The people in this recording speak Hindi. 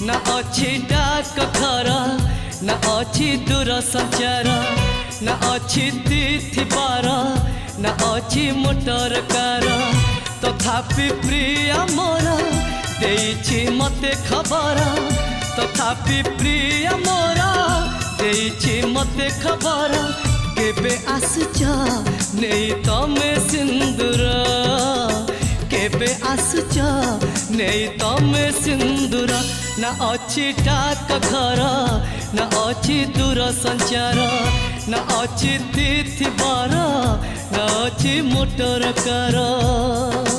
ना अच्छी डाक घर ना अच्छी दूर संचार ना अच्छी तिथि बार ना अच्छी मोटर कार तथापि प्रिय मोर देइछि मते खबर तथापि प्रिय मोर देइछि मते खबर केबे आसुच नेई तमे सिंदूर केबे आसुच नेई तमे सिंदूर ना अच्छी डाक घर ना अच्छी दूर संचार ना अच्छी तिथि बार ना अच्छी मोटर कार।